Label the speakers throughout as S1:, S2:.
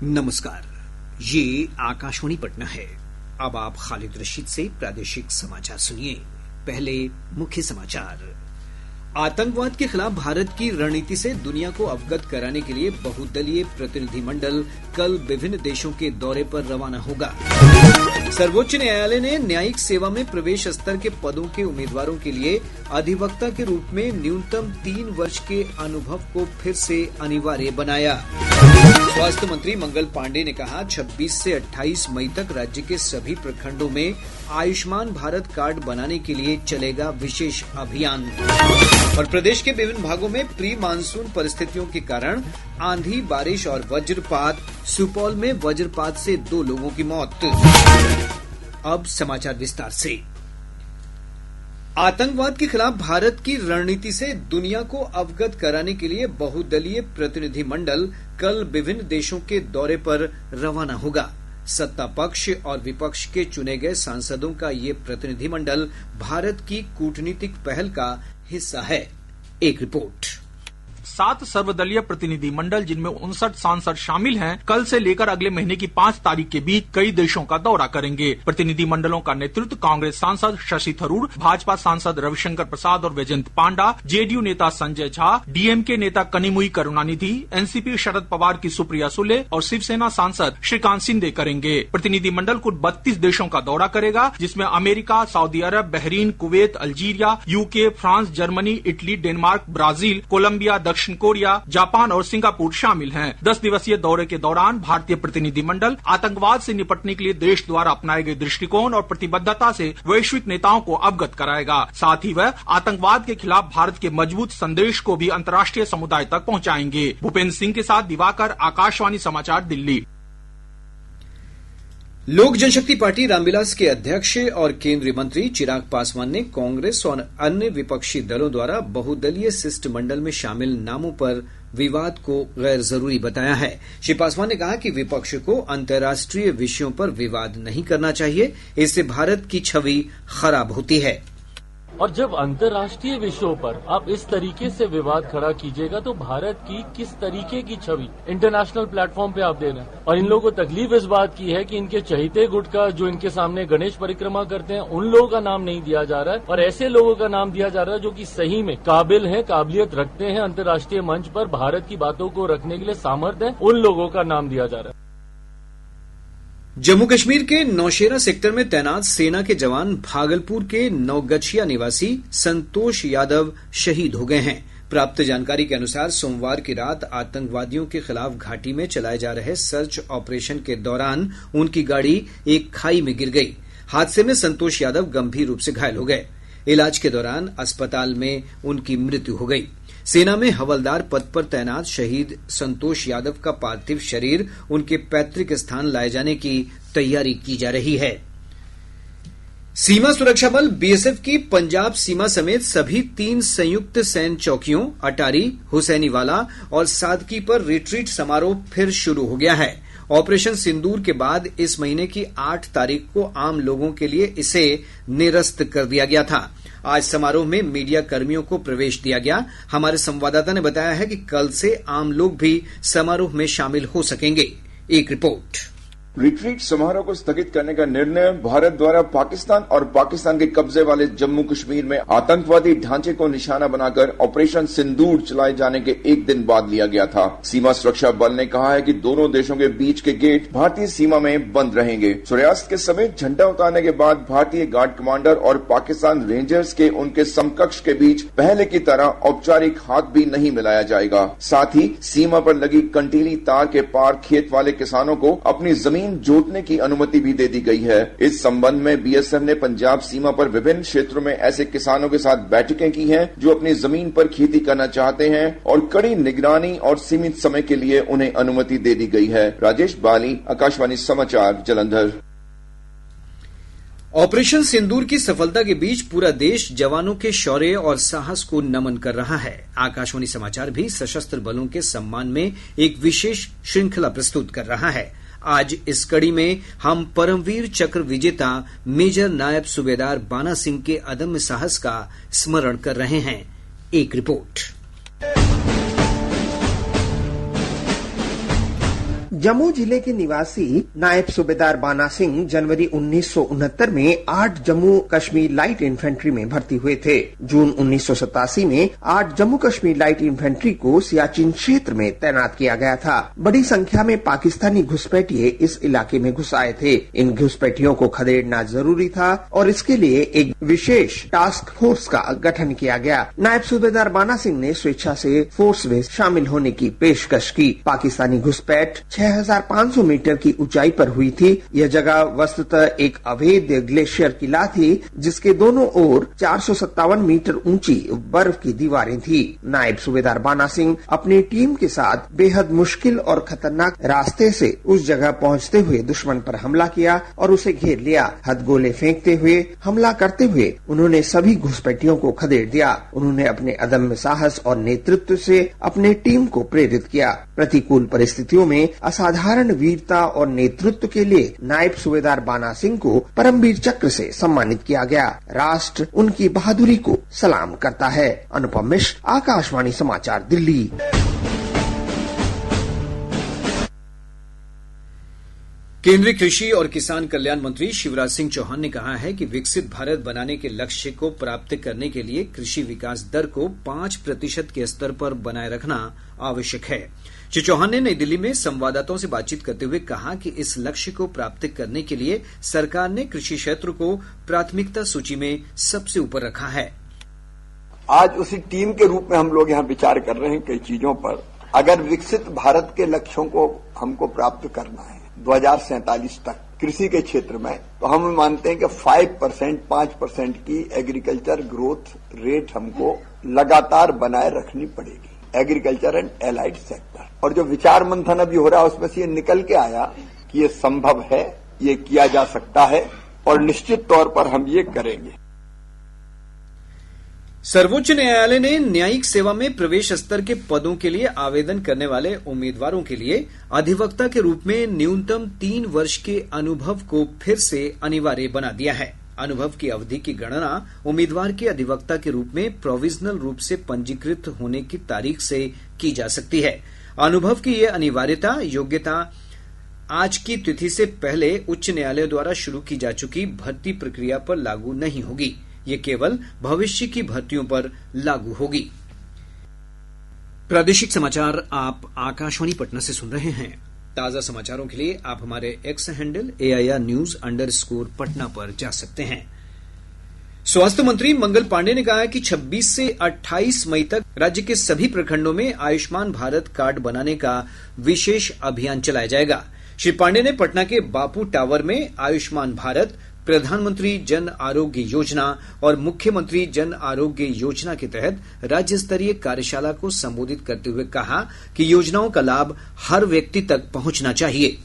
S1: नमस्कार, ये आकाशवाणी पटना है। अब आप खालिद रशीद से प्रादेशिक समाचार सुनिए। पहले मुख्य समाचार। आतंकवाद के खिलाफ भारत की रणनीति से दुनिया को अवगत कराने के लिए बहुदलीय प्रतिनिधिमंडल कल विभिन्न देशों के दौरे पर रवाना होगा। सर्वोच्च न्यायालय ने न्यायिक सेवा में प्रवेश स्तर के पदों के उम्मीदवारों के लिए अधिवक्ता के रूप में न्यूनतम 3 वर्ष के अनुभव को फिर से अनिवार्य बनाया। स्वास्थ्य मंत्री मंगल पांडे ने कहा, 26 से 28 मई तक राज्य के सभी प्रखंडों में आयुष्मान भारत कार्ड बनाने के लिए चलेगा विशेष अभियान। और प्रदेश के विभिन्न भागों में प्री मानसून परिस्थितियों के कारण आंधी, बारिश और वज्रपात। सुपौल में वज्रपात से 2 लोगों की मौत। अब समाचार विस्तार से। आतंकवाद के खिलाफ भारत की रणनीति से दुनिया को अवगत कराने के लिए बहुदलीय प्रतिनिधिमंडल कल विभिन्न देशों के दौरे पर रवाना होगा। सत्ता पक्ष और विपक्ष के चुने गए सांसदों का ये प्रतिनिधिमंडल भारत की कूटनीतिक पहल का हिस्सा है। एक रिपोर्ट।
S2: 7 सर्वदलीय प्रतिनिधि मंडल, जिनमें 59 सांसद शामिल हैं, कल से लेकर अगले महीने की 5 तारीख के बीच कई देशों का दौरा करेंगे। प्रतिनिधि मंडलों का नेतृत्व कांग्रेस सांसद शशि थरूर, भाजपा सांसद रविशंकर प्रसाद और वैजयंत पांडा, जेडीयू नेता संजय झा, डीएमके नेता कनिमुई करुणानिधि, एनसीपी शरद पवार की सुप्रिया सुले और शिवसेना सांसद श्रीकांत शिंदे करेंगे। प्रतिनिधि मंडल कुल 32 देशों का दौरा करेगा, जिसमें America, Saudi Arab, Bahrain, Kuwait, Algeria, UK, France, Germany, Italy, Denmark, Brazil, Colombia, दक्षिण कोरिया, जापान और सिंगापुर शामिल हैं। 10 दिवसीय दौरे के दौरान भारतीय प्रतिनिधिमंडल आतंकवाद से निपटने के लिए देश द्वारा अपनाए गए दृष्टिकोण और प्रतिबद्धता से वैश्विक नेताओं को अवगत कराएगा। साथ ही वह आतंकवाद के खिलाफ भारत के मजबूत संदेश को भी अंतर्राष्ट्रीय समुदाय तक पहुंचाएंगे। भूपेंद्र सिंह के साथ दिवाकर, आकाशवाणी समाचार, दिल्ली।
S1: लोक जनशक्ति पार्टी रामविलास के अध्यक्ष और केंद्रीय मंत्री चिराग पासवान ने कांग्रेस और अन्य विपक्षी दलों द्वारा बहुदलीय शिष्टमंडल में शामिल नामों पर विवाद को गैर जरूरी बताया है। श्री पासवान ने कहा कि विपक्ष को अंतर्राष्ट्रीय विषयों पर विवाद नहीं करना चाहिए, इससे भारत की छवि खराब होती है।
S3: और जब अंतर्राष्ट्रीय विषयों पर आप इस तरीके से विवाद खड़ा कीजिएगा तो भारत की किस तरीके की छवि इंटरनेशनल प्लेटफॉर्म पे आप दे रहे हैं। और इन लोगों को तकलीफ इस बात की है कि इनके चहीते गुट का जो इनके सामने गणेश परिक्रमा करते हैं, उन लोगों का नाम नहीं दिया जा रहा है और ऐसे लोगों का नाम दिया जा रहा है जो कि सही में काबिल हैं, काबिलियत रखते हैं, अंतर्राष्ट्रीय मंच पर भारत की बातों को रखने के लिए सामर्थ्य है, उन लोगों का नाम दिया जा रहा है।
S1: जम्मू कश्मीर के नौशेरा सेक्टर में तैनात सेना के जवान भागलपुर के नौगछिया निवासी संतोष यादव शहीद हो गए हैं। प्राप्त जानकारी के अनुसार सोमवार की रात आतंकवादियों के खिलाफ घाटी में चलाए जा रहे सर्च ऑपरेशन के दौरान उनकी गाड़ी एक खाई में गिर गई। हादसे में संतोष यादव गंभीर रूप से घायल हो गए। इलाज के दौरान अस्पताल में उनकी मृत्यु हो गई। सेना में हवलदार पद पर तैनात शहीद संतोष यादव का पार्थिव शरीर उनके पैतृक स्थान लाए जाने की तैयारी की जा रही है। सीमा सुरक्षा बल बीएसएफ की पंजाब सीमा समेत सभी 3 संयुक्त सैन्य चौकियों अटारी, हुसैनीवाला और सादकी पर रिट्रीट समारोह फिर शुरू हो गया है। ऑपरेशन सिंदूर के बाद इस महीने की 8 तारीख को आम लोगों के लिए इसे निरस्त कर दिया गया था। आज समारोह में मीडिया कर्मियों को प्रवेश दिया गया। हमारे संवाददाता ने बताया है कि कल से आम लोग भी समारोह में शामिल हो सकेंगे। एक रिपोर्ट।
S4: रिट्रीट समारोह को स्थगित करने का निर्णय भारत द्वारा पाकिस्तान और पाकिस्तान के कब्जे वाले जम्मू कश्मीर में आतंकवादी ढांचे को निशाना बनाकर ऑपरेशन सिंदूर चलाए जाने के एक दिन बाद लिया गया था। सीमा सुरक्षा बल ने कहा है कि दोनों देशों के बीच के गेट भारतीय सीमा में बंद रहेंगे। सूर्यास्त के समय झंडा उतारने के बाद भारतीय गार्ड कमांडर और पाकिस्तान रेंजर्स के उनके समकक्ष के बीच पहले की तरह औपचारिक हाथ भी नहीं मिलाया जाएगा। साथ ही सीमा पर लगी कंटीली तार के पार खेत वाले किसानों को अपनी जमीन जोतने की अनुमति भी दे दी गई है। इस संबंध में बीएसएफ ने पंजाब सीमा पर विभिन्न क्षेत्रों में ऐसे किसानों के साथ बैठकें की हैं जो अपनी जमीन पर खेती करना चाहते हैं और कड़ी निगरानी और सीमित समय के लिए उन्हें अनुमति दे दी गई है। राजेश बाली, आकाशवाणी समाचार, जालंधर।
S1: ऑपरेशन सिंदूर की सफलता के बीच पूरा देश जवानों के शौर्य और साहस को नमन कर रहा है। आकाशवाणी समाचार भी सशस्त्र बलों के सम्मान में एक विशेष श्रृंखला प्रस्तुत कर रहा है। आज इस कड़ी में हम परमवीर चक्र विजेता मेजर नायब सूबेदार बाना सिंह के अदम्य साहस का स्मरण कर रहे हैं। एक रिपोर्ट।
S5: जम्मू जिले के निवासी नायब सूबेदार बाना सिंह जनवरी 1969 में 8 जम्मू कश्मीर लाइट इन्फेंट्री में भर्ती हुए थे। जून 1987 में 8 जम्मू कश्मीर लाइट इन्फेंट्री को सियाचिन क्षेत्र में तैनात किया गया था। बड़ी संख्या में पाकिस्तानी घुसपैठिए इस इलाके में घुस आए थे। इन घुसपैठियों को खदेड़ना जरूरी था और इसके लिए एक विशेष टास्क फोर्स का गठन किया गया। नायब सूबेदार बाना सिंह ने स्वेच्छा से फोर्स में शामिल होने की पेशकश की। पाकिस्तानी घुसपैठ 6500 मीटर की ऊंचाई पर हुई थी। यह जगह वस्तुतः एक अवैध ग्लेशियर किला थी जिसके दोनों ओर 457 मीटर ऊंची बर्फ की दीवारें थी। नायब सूबेदार बाना सिंह अपनी टीम के साथ बेहद मुश्किल और खतरनाक रास्ते से उस जगह पहुंचते हुए दुश्मन पर हमला किया और उसे घेर लिया। हथगोले फेंकते हुए हमला करते हुए उन्होंने सभी घुसपैठियों को खदेड़ दिया। उन्होंने अपने अदम्य साहस और नेतृत्व से अपने टीम को प्रेरित किया। प्रतिकूल परिस्थितियों में असाधारण वीरता और नेतृत्व के लिए नायब सूबेदार बाना सिंह को परमवीर चक्र से सम्मानित किया गया। राष्ट्र उनकी बहादुरी को सलाम करता है। अनुपम मिश्र, आकाशवाणी समाचार, दिल्ली।
S1: केंद्रीय कृषि और किसान कल्याण मंत्री शिवराज सिंह चौहान ने कहा है कि विकसित भारत बनाने के लक्ष्य को प्राप्त करने के लिए कृषि विकास दर को 5% के स्तर पर बनाए रखना आवश्यक है। श्री चौहान ने नई दिल्ली में संवाददाताओं से बातचीत करते हुए कहा कि इस लक्ष्य को प्राप्त करने के लिए सरकार ने कृषि क्षेत्र को प्राथमिकता सूची में सबसे ऊपर रखा है।
S6: आज उसी टीम के रूप में हम लोग यहाँ विचार कर रहे हैं कई चीजों पर। अगर विकसित भारत के लक्ष्यों को हमको प्राप्त करना है 2047 तक कृषि के क्षेत्र में, तो हम मानते हैं कि 5% की एग्रीकल्चर ग्रोथ रेट हमको लगातार बनाए रखनी पड़ेगी। Agriculture and allied sector. और जो विचार मंथन अभी हो रहा है उसमें से ये निकल के आया कि ये संभव है, ये किया जा सकता है और निश्चित तौर पर हम ये करेंगे।
S1: सर्वोच्च न्यायालय ने न्यायिक सेवा में प्रवेश स्तर के पदों के लिए आवेदन करने वाले उम्मीदवारों के लिए अधिवक्ता के रूप में न्यूनतम 3 वर्ष के अनुभव को फिर से अनिवार्य बना दिया है। अनुभव की अवधि की गणना उम्मीदवार के अधिवक्ता के रूप में प्रोविजनल रूप से पंजीकृत होने की तारीख से की जा सकती है। अनुभव की यह अनिवार्यता योग्यता आज की तिथि से पहले उच्च न्यायालय द्वारा शुरू की जा चुकी भर्ती प्रक्रिया पर लागू नहीं होगी। ये केवल भविष्य की भर्तियों पर लागू होगी। प्रादेशिक समाचार आप आकाशवाणी पटना से सुन रहे हैं। ताजा समाचारों के लिए आप हमारे एक्स हैंडल AIR_News_ पर जा सकते हैं। स्वास्थ्य मंत्री मंगल पांडे ने कहा है कि 26 से 28 मई तक राज्य के सभी प्रखंडों में आयुष्मान भारत कार्ड बनाने का विशेष अभियान चलाया जाएगा। श्री पांडे ने पटना के बापू टावर में आयुष्मान भारत, प्रधानमंत्री जन आरोग्य योजना और मुख्यमंत्री जन आरोग्य योजना के तहत राज्य स्तरीय कार्यशाला को संबोधित करते हुए कहा कि योजनाओं का लाभ हर व्यक्ति तक पहुंचना चाहिए।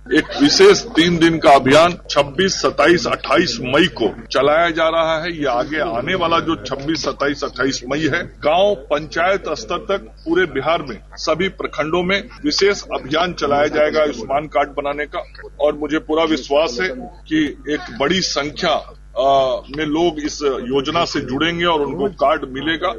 S7: एक विशेष 3 दिन का अभियान 26, 27, 28 मई को चलाया जा रहा है। ये आगे आने वाला जो 26, 27, 28 मई है, गांव पंचायत स्तर तक पूरे बिहार में सभी प्रखंडों में विशेष अभियान चलाया जाएगा आयुष्मान कार्ड बनाने का। और मुझे पूरा विश्वास है कि एक बड़ी संख्या में लोग इस योजना से जुड़ेंगे और उनको कार्ड मिलेगा।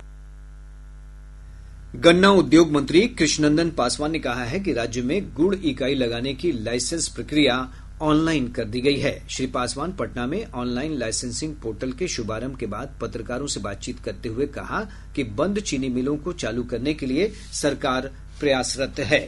S1: गन्ना उद्योग मंत्री कृष्णनंदन पासवान ने कहा है कि राज्य में गुड़ इकाई लगाने की लाइसेंस प्रक्रिया ऑनलाइन कर दी गई है। श्री पासवान पटना में ऑनलाइन लाइसेंसिंग पोर्टल के शुभारंभ के बाद पत्रकारों से बातचीत करते हुए कहा कि बंद चीनी मिलों को चालू करने के लिए सरकार प्रयासरत है।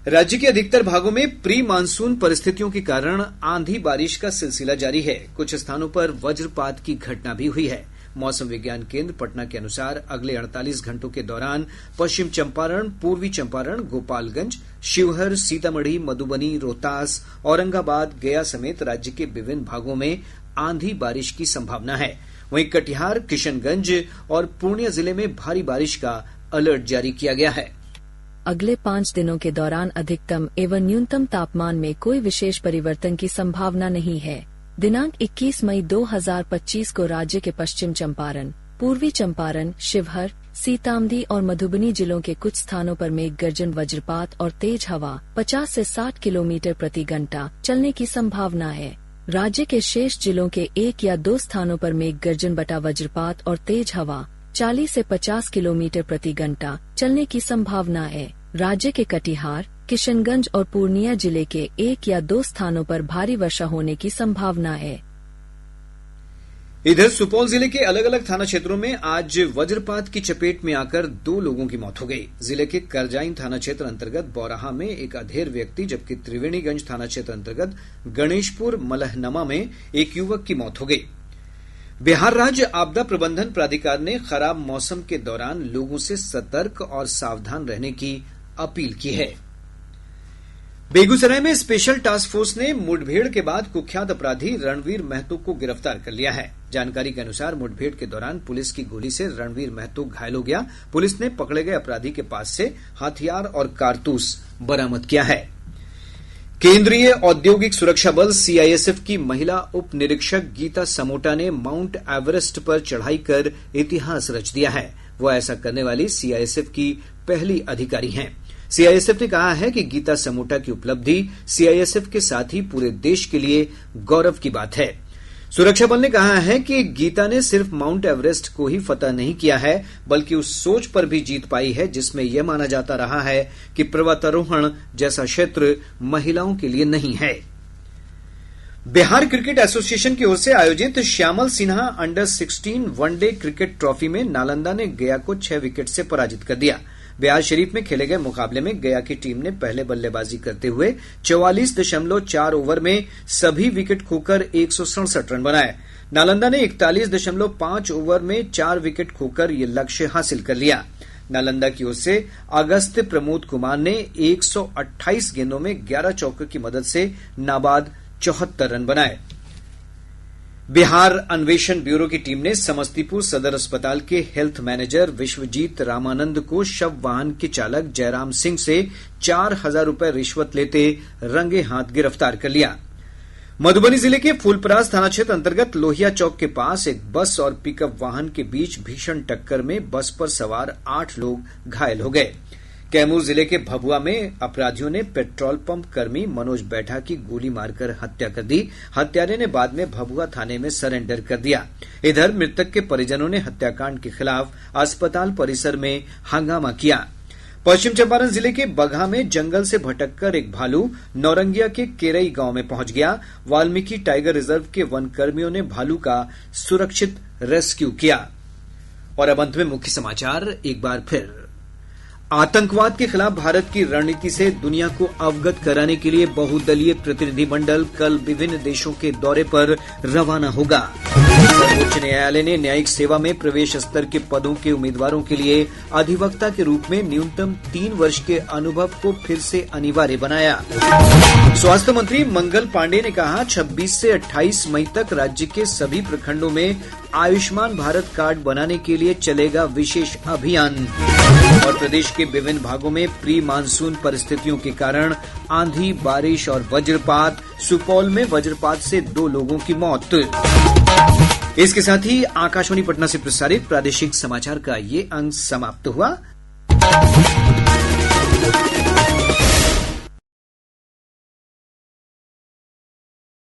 S1: राज्य के अधिकतर भागों में प्री मानसून परिस्थितियों के कारण आंधी बारिश का सिलसिला जारी है। कुछ स्थानों पर वज्रपात की घटना भी हुई है। मौसम विज्ञान केंद्र पटना के अनुसार अगले 48 घंटों के दौरान पश्चिम चंपारण, पूर्वी चंपारण, गोपालगंज, शिवहर, सीतामढ़ी, मधुबनी, रोहतास, औरंगाबाद, गया समेत राज्य के विभिन्न भागों में आंधी बारिश की संभावना है। वहीं कटिहार, किशनगंज और पूर्णिया जिले में भारी बारिश का अलर्ट जारी किया गया है।
S8: अगले 5 दिनों के दौरान अधिकतम एवं न्यूनतम तापमान में कोई विशेष परिवर्तन की संभावना नहीं है। दिनांक 21 मई 2025 को राज्य के पश्चिम चंपारण, पूर्वी चंपारण, शिवहर, सीतामढ़ी और मधुबनी जिलों के कुछ स्थानों पर मेघ गर्जन, वज्रपात और तेज हवा 50 से 60 किलोमीटर प्रति घंटा चलने की संभावना है। राज्य के शेष जिलों के 1 या 2 स्थानों पर मेघ गर्जन बटा वज्रपात और तेज हवा 40 से 50 किलोमीटर प्रति घंटा चलने की संभावना है। राज्य के कटिहार, किशनगंज और पूर्णिया जिले के 1 या 2 स्थानों पर भारी वर्षा होने की संभावना है।
S1: इधर सुपौल जिले के अलग अलग थाना क्षेत्रों में आज वज्रपात की चपेट में आकर 2 लोगों की मौत हो गई। जिले के करजाइन थाना क्षेत्र अंतर्गत बौराहा में एक अधेड़ व्यक्ति, जबकि त्रिवेणीगंज थाना क्षेत्र अंतर्गत गणेशपुर मलहनमा में एक युवक की मौत हो गई। बिहार राज्य आपदा प्रबंधन प्राधिकार ने खराब मौसम के दौरान लोगों से सतर्क और सावधान रहने की अपील की है। बेगूसराय में स्पेशल टास्क फोर्स ने मुठभेड़ के बाद कुख्यात अपराधी रणवीर महतो को गिरफ्तार कर लिया है। जानकारी के अनुसार मुठभेड़ के दौरान पुलिस की गोली से रणवीर महतो घायल हो गया। पुलिस ने पकड़े गए अपराधी के पास से हथियार और कारतूस बरामद किया है। केंद्रीय औद्योगिक सुरक्षा बल सीआईएसएफ की महिला उप निरीक्षक गीता समोटा ने माउंट एवरेस्ट पर चढ़ाई कर इतिहास रच दिया है। वह ऐसा करने वाली सीआईएसएफ की पहली अधिकारी हैं। सीआईएसएफ ने कहा है कि गीता समोटा की उपलब्धि सीआईएसएफ के साथ ही पूरे देश के लिए गौरव की बात है। सुरक्षा बल ने कहा है कि गीता ने सिर्फ माउंट एवरेस्ट को ही फतह नहीं किया है, बल्कि उस सोच पर भी जीत पाई है जिसमें यह माना जाता रहा है कि पर्वतारोहण जैसा क्षेत्र महिलाओं के लिए नहीं है। बिहार क्रिकेट एसोसिएशन की ओर से आयोजित Shyamal Sinha under 16 one day cricket trophy में नालंदा ने गया को 6 विकेट से पराजित कर दिया। बिहार शरीफ में खेले गए मुकाबले में गया की टीम ने पहले बल्लेबाजी करते हुए 44.4 ओवर में सभी विकेट खोकर 167 रन बनाए। नालंदा ने 41.5 ओवर में 4 विकेट खोकर यह लक्ष्य हासिल कर लिया। नालंदा की ओर से अगस्त्य प्रमोद कुमार ने 128 गेंदों में 11 चौके की मदद से नाबाद 74 रन बनाए। बिहार अन्वेषण ब्यूरो की टीम ने समस्तीपुर सदर अस्पताल के हेल्थ मैनेजर विश्वजीत रामानंद को शव वाहन के चालक जयराम सिंह से 4,000 रुपए रिश्वत लेते रंगे हाथ गिरफ्तार कर लिया। मधुबनी जिले के फूलपरास थाना क्षेत्र अंतर्गत लोहिया चौक के पास एक बस और पिकअप वाहन के बीच भीषण टक्कर में बस पर सवार 8 लोग घायल हो गए। कैमूर जिले के भभुआ में अपराधियों ने पेट्रोल पंप कर्मी मनोज बैठा की गोली मारकर हत्या कर दी। हत्यारे ने बाद में भभुआ थाने में सरेंडर कर दिया। इधर मृतक के परिजनों ने हत्याकांड के खिलाफ अस्पताल परिसर में हंगामा किया। पश्चिम चंपारण जिले के बगहा में जंगल से भटककर एक भालू नौरंगिया के केरई गांव में पहुंच गया। वाल्मीकि टाइगर रिजर्व के वन कर्मियों ने भालू का सुरक्षित रेस्क्यू किया। और अब अंत में मुख्य समाचार एक बार फिर। आतंकवाद के खिलाफ भारत की रणनीति से दुनिया को अवगत कराने के लिए बहुदलीय प्रतिनिधिमंडल कल विभिन्न देशों के दौरे पर रवाना होगा। सर्वोच्च न्यायालय ने न्यायिक सेवा में प्रवेश स्तर के पदों के उम्मीदवारों के लिए अधिवक्ता के रूप में न्यूनतम 3 वर्ष के अनुभव को फिर से अनिवार्य बनाया। स्वास्थ्य मंत्री मंगल पांडेय ने कहा 26 से 28 मई तक राज्य के सभी प्रखंडों में आयुष्मान भारत कार्ड बनाने के लिए चलेगा विशेष अभियान। और प्रदेश के विभिन्न भागों में प्री मानसून परिस्थितियों के कारण आंधी, बारिश और वज्रपात। सुपौल में वज्रपात से 2 लोगों की मौत। इसके साथ ही आकाशवाणी पटना से प्रसारित प्रादेशिक समाचार का ये अंक समाप्त हुआ।